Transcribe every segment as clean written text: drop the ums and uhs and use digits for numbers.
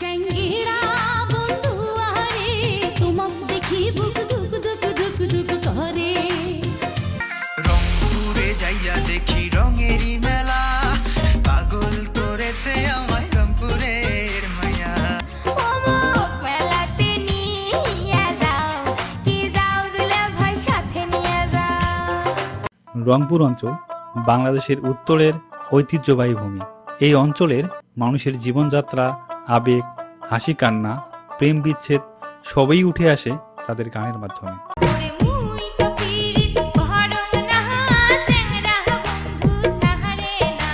চেঙ্গিরা বন্ধু আরে তোমার দেখি বুক দুক দুক দুক দুক করে। রংপুরে যাইয়া দেখি রঙেরই মেলা, পাগল করেছে আমায় রংপুরের মায়া। মেলাতে নিয়ে যাও, কি যাও দুলা ভাই সাথে নিয়ে যাও। রংপুর অঞ্চল বাংলাদেশের উত্তরের ঐতিহ্যবাহী ভূমি। এই অঞ্চলের মানুষের জীবনযাত্রা, আবেগ, হাসি কান্না, প্রেম বিচ্ছেদ সবই উঠে আসে তাদের গানের মাধ্যমে। ওরে মুই তো পীড়িত ঘরম না, চেংরা বন্ধু সাহারে না,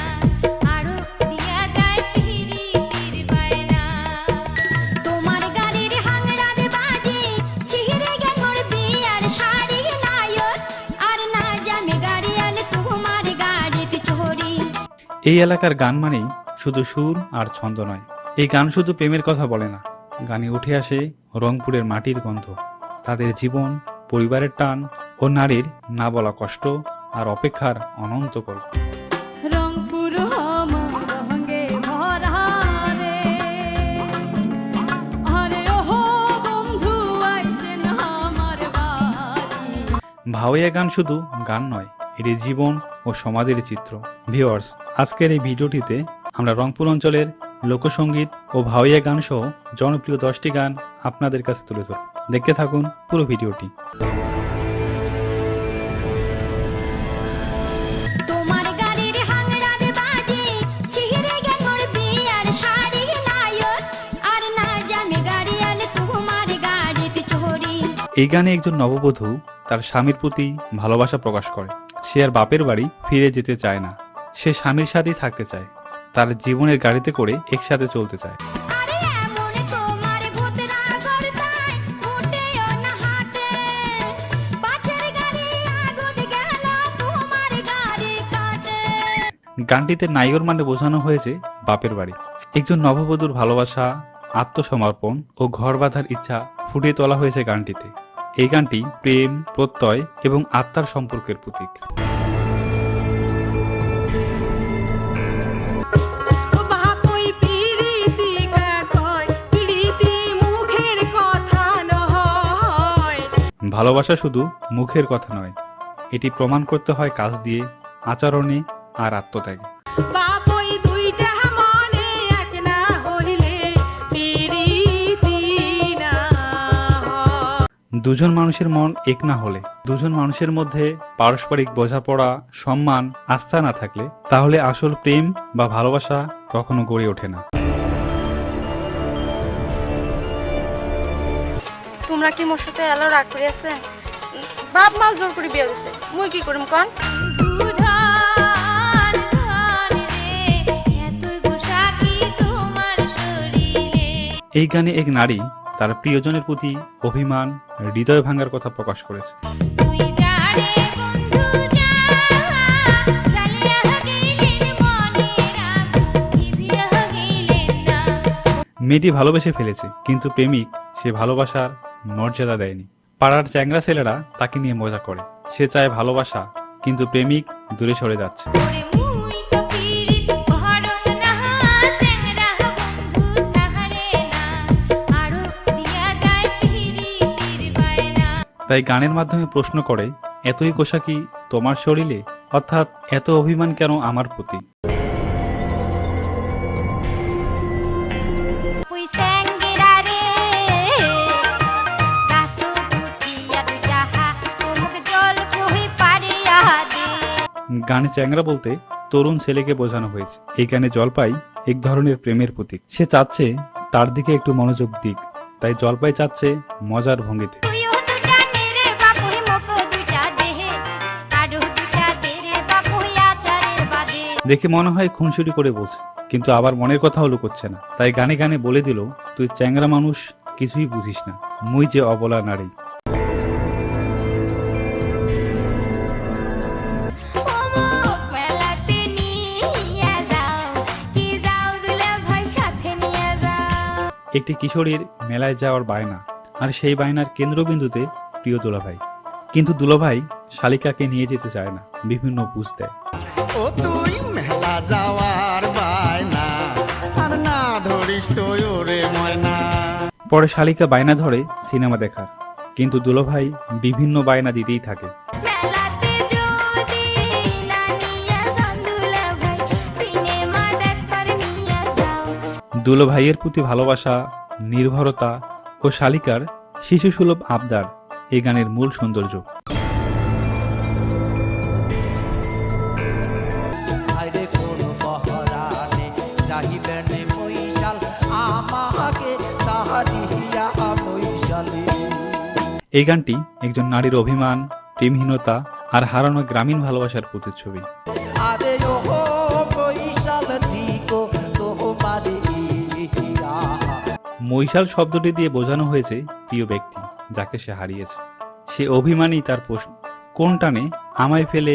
আরো দিয়া যায় পীড়িতির বায়না। তোমার গাড়ির হাংরাজ বাজে, চিহিরে গেল মোর বিয়ার শাড়ি নায়র, আর না জামে গাড়ি আলে তোমার গাড়িতে চোরি। এই এলাকার গান মানেই শুধু সুর আর ছন্দ নয়। এই গান শুধু প্রেমের কথা বলে না, গানে উঠে আসে রংপুরের মাটির গন্ধ, তাদের জীবন, পরিবারের টান ও নারীর না বলা কষ্ট আর অপেক্ষার অনন্ত গল্প। রংপুর আমার রঙে ভরা রে, আরে ওহো বন্ধু আইসেন আমার বাড়ি। ভাওয়াইয়া গান শুধু গান নয়, এটি জীবন ও সমাজের চিত্র। ভিউয়ার্স, আজকের এই ভিডিওটিতে আমরা রংপুর অঞ্চলের লোকসঙ্গীত ও ভাওয়াইয়া গান সহ জনপ্রিয় 10টি গান আপনাদের কাছে তুলে ধরব। দেখতে থাকুন পুরো ভিডিওটি। তোমার গাড়ির হাংরাজ বাজে, চিহিরে গেল মোর বিয়ার শাড়ি নায়র, আর না জামে গাড়ি আলে তোমার গাড়িতে চোরি। এই গানে একজন নববধূ তার স্বামীর প্রতি ভালোবাসা প্রকাশ করে। সে আর বাপের বাড়ি ফিরে যেতে চায় না, সে স্বামীর সাথেই থাকতে চায়, তার জীবনের গাড়িতে করে একসাথে চলতে চায়। আরে এমন তোমার ভূতরা গর্দায় উঠেও না হাতে, পাছের গাড়ি আগুন গেল তোমার গাড়ি কাটে। গানটিতে নায়র মানে বোঝানো হয়েছে বাপের বাড়ি। একজন নববধূর ভালোবাসা, আত্মসমর্পণ ও ঘর বাঁধার ইচ্ছা ফুটিয়ে তোলা হয়েছে গানটিতে। এই গানটি প্রেম, প্রত্যয় এবং আত্মার সম্পর্কের প্রতীক। বাপই পিরিতি কয়, পিরিতি মুখের কথা নয়। ভালোবাসা শুধু মুখের কথা নয়, এটি প্রমাণ করতে হয় কাজ দিয়ে, আচরণে আর আত্মত্যাগে। বাপই দুইটা মনে এক না হইলে পিরিতি না হয়। দুজন মানুষের মন এক না হলে, দুজন মানুষের মধ্যে পারস্পরিক বোঝাপড়া, সম্মান, আস্থা না থাকলে, তাহলে আসল প্রেম বা ভালোবাসা কখনো গড়ে ওঠে না। তোমরা কি মোর সাথে এলো রাগ করে আছে? বাপ মা জোর করে বিয়ে দিছে, মুই কি করিম কন? ধন ধন রে, এতই গোসা কি তোমার শরীরে। এই গানে এক নারী তার প্রিয়জনের প্রতি অভিমান, হৃদয় ভাঙার কথা প্রকাশ করেছে। তুই যা রে বন্ধু যা, জ্বালিয়া গেলেন মনের আগুন, নিভিয়া গেলেন না। মেয়েটি ভালোবেসে ফেলেছে, কিন্তু প্রেমিক সে ভালোবাসার মর্যাদা দেয়নি। পাড়ার চ্যাংরা ছেলেরা তাকে নিয়ে মজা করে। সে চায় ভালোবাসা, কিন্তু প্রেমিক দূরে সরে যাচ্ছে। ওরে মুই তো পীড়িত ঘরম না, চেংরা বন্ধু সাহারে না, আরো দিয়া যায় পীড়িতির বায়না। তাই গানের মাধ্যমে প্রশ্ন করে, এতই কোষা কি তোমার শরীরে, অর্থাৎ এত অভিমান কেন আমার প্রতি? ওই স্যাঙ্গেরা রে, গাছু কুটিয়া দুজাহা, তোমাকে জল কহি পারিয়া দে। গানে চ্যাংরা বলতে তরুণ ছেলেকে বোঝানো হয়েছে। এই গানে জলপাই এক ধরনের প্রেমের প্রতীক। সে চাচ্ছে তার দিকে একটু মনোযোগ দিক, তাই জলপাই চাচ্ছে মজার ভঙ্গিতে। তুইও দুটা নেরে বাপুই মুখ দুটা দেহে, কারু দুটা দেরে বাপুই আচারের বাদে। দেখে মনে হয় খুনসুটি করে বলছে, কিন্তু আবার মনের কথাও লুকোচ্ছে না। তাই গানে গানে বলে দিল, তুই চ্যাংরা মানুষ, কিছুই বুঝিস না, মুই যে অবলা নারী। মেলাতে নিয়ে যাও, কি যাও দুলা ভাই সাথে নিয়ে যাও। একটি কিশোরীর মেলায় যাওয়ার বায়না, আর সেই বায়নার কেন্দ্রবিন্দুতে প্রিয় দুলাভাই। কিন্তু দুলাভাই শালিকাকে নিয়ে যেতে চায় না, বিভিন্ন বুঝ দেয়। ও তুই মেলা যাওয়ার বায়না, আর না ধরিস তো ওরে পরে শালিকা বায়না ধরে সিনেমা দেখার, কিন্তু দুলোভাই বিভিন্ন বায়না দিতেই থাকে। মেলাতে যদি না নিয়ে যান দুলাভাই, সিনেমা দেখবার নিয়ে যাও। দুলোভাইয়ের প্রতি ভালোবাসা, নির্ভরতা ও শালিকার শিশুসুলভ আবদার এই গানের মূল সৌন্দর্য। আরে কোন বহরানে চাহিবেন মহিষাল আমাকে সাহারিয়া মহিষালে। এই গানটি একজন নারীর অভিমান, প্রেমহীনতা আর হারানো গ্রামীণ ভালোবাসার প্রতিচ্ছবি। আরে ও মহিষাল দিগো তোমারে ইয়া। মহিষাল শব্দটি দিয়ে বোঝানো হয়েছে প্রিয় ব্যক্তি যাকে সে হারিয়েছে। সে অভিমানী তার প্রশ্ন, কোন টানে আমায় ফেলে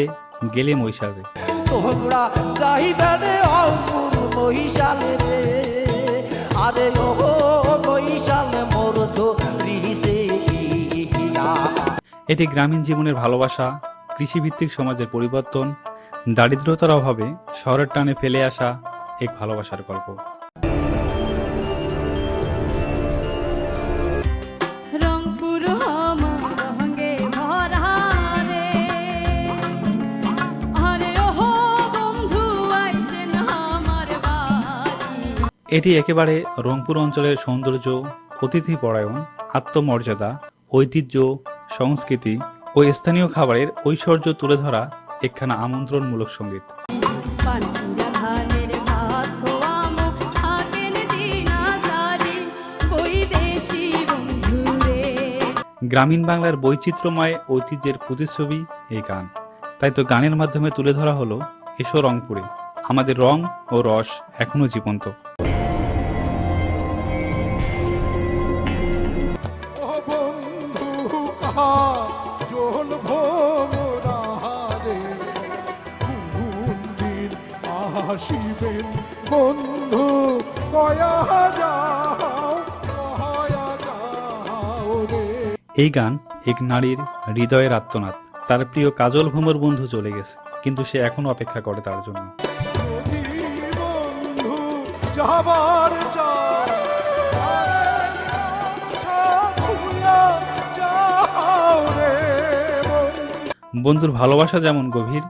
গেলে মহিষালে। তোমরা চাহিবেন অঙ্কুর মহিষালে রে। আরে ও মহিষাল মোর ঝরিছে ইয়া। এটি গ্রামীণ জীবনের ভালোবাসা, কৃষিভিত্তিক সমাজের পরিবর্তন, দারিদ্রতার অভাবে শহরের টানে ফেলে আসা এক ভালোবাসার গল্প। রংপুর আমার রঙে ভরা রে, আরে ওহো বন্ধু আইসেন আমার বাড়ি। এটি একেবারে রংপুর অঞ্চলের সৌন্দর্য, অতিথি পরায়ণ, আত্মমর্যাদা, ঐতিহ্য, সংস্কৃতি ও স্থানীয় খাবারের ঐশ্বর্য তুলে ধরা একখানা আমন্ত্রণমূলক সঙ্গীত। পানসিরা ধানের ভাত খোয়ামো থাকেন দিনা সারি বৈদেশি বন্ধু রে। গ্রামীণ বাংলার বৈচিত্র্যময় ঐতিহ্যের প্রতিচ্ছবি এই গান। তাই তো গানের মাধ্যমে তুলে ধরা হলো, এসো রংপুরে, আমাদের রং ও রস এখনো জীবন্ত। ও বন্ধু কাহা জল ভোমরারে কোন দিন আসিবেন বন্ধু কয়া যাও রে। এই গান এক নারীর হৃদয়ের আত্মনাদ। তার প্রিয় কাজল ভোমর বন্ধু চলে গেছে, কিন্তু সে এখনো অপেক্ষা করে তার জন্য। যদি বন্ধু যাবার চায় আরে গামছা খুলিয়া যাও রে বন্ধু। বন্ধুর ভালোবাসা যেমন গভীর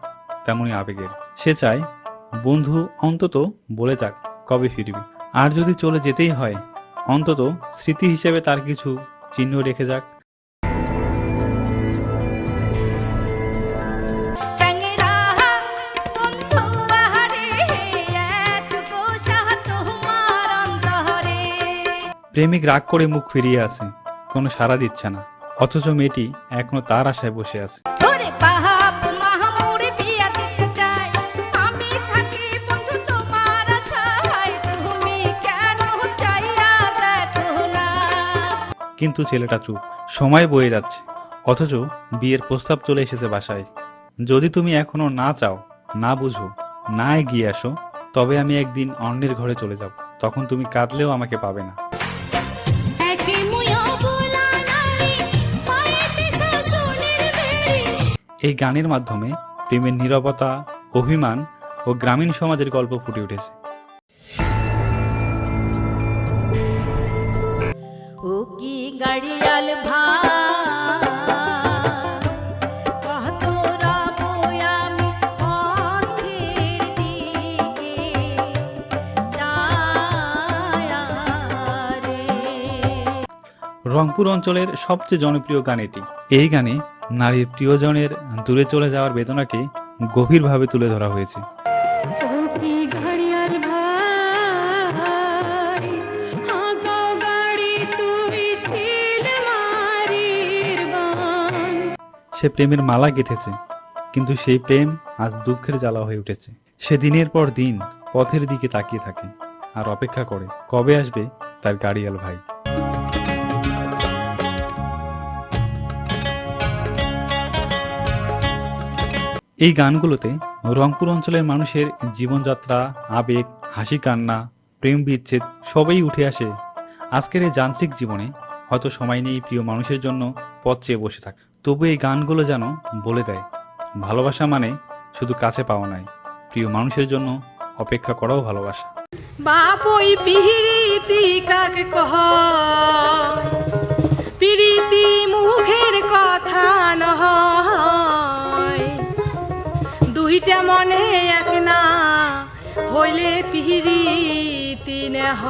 তেমনই আবেগের। সে চায় বন্ধু অন্তত বলে যাক কবে ফিরবি, আর যদি চলে যেতেই হয় অন্তত স্মৃতি হিসেবে তার কিছু চিহ্ন রেখে যাক। চ্যাংড়া বন্ধু আহারে, এতগো সাহ তোমার অন্তরে। প্রেমিক রাগ করে মুখ ফিরিয়ে আছে, কোনো সাড়া দিচ্ছে না, অথচ মেয়েটি এখনো তার আশায় বসে আছে। ওরে বাপ মাহমুর বিয়া দিতে চাই, আমি থাকি বন্ধু তোমার আশায়, তুমি কেন চাইয়া দেখো না। কিন্তু ছেলেটা চুপ। সময় বয়ে যাচ্ছে, অথচ বিয়ের প্রস্তাব চলে এসেছে বাসায়। যদি তুমি এখনো না চাও, না বুঝো, না এগিয়ে আসো, তবে আমি একদিন অন্যের ঘরে চলে যাব। তখন তুমি কাঁদলেও আমাকে পাবে না। একে মুয়া বোলা নারী পায়েতে শাসনের বেড়ি। এই গানের মাধ্যমে প্রেমের নীরবতা, অভিমান ও গ্রামীণ সমাজের গল্প ফুটে উঠেছে। ও কি গাড়িয়াল ভাই কতরা বয়ামি পথের দিকে যায় রে। রংপুর অঞ্চলের সবচেয়ে জনপ্রিয় গান এটি। এই গানে নারীর প্রিয়জনের দূরে চলে যাওয়ার বেদনাকে গভীরভাবে তুলে ধরা হয়েছে। ও কি গাড়িয়াল ভাই আগাও গাড়ি তুই ছিল মারির বান। সে প্রেমের মালা গেঁথেছে, কিন্তু সেই প্রেম আজ দুঃখের জ্বালা হয়ে উঠেছে। সে দিনের পর দিন পথের দিকে তাকিয়ে থাকে আর অপেক্ষা করে কবে আসবে তার গাড়িয়াল ভাই। এই গানগুলোতে রংপুর অঞ্চলের মানুষের জীবনযাত্রা, আবেগ, হাসি কান্না, প্রেম বিচ্ছেদ সবই উঠে আসে। আজকের এই যান্ত্রিক জীবনে হয়তো সময় নেই প্রিয় মানুষের জন্য পথ চেয়ে বসে থাকে, তবু এই গানগুলো যেন বলে দেয় ভালোবাসা মানে শুধু কাছে পাওয়া নয়, প্রিয় মানুষের জন্য অপেক্ষা করাও ভালোবাসা। বাপ ওই পিহিরিতি কাকে কহ কথা নহয় দুইটা মনে এক না হইলে পিহিরিতি নেহ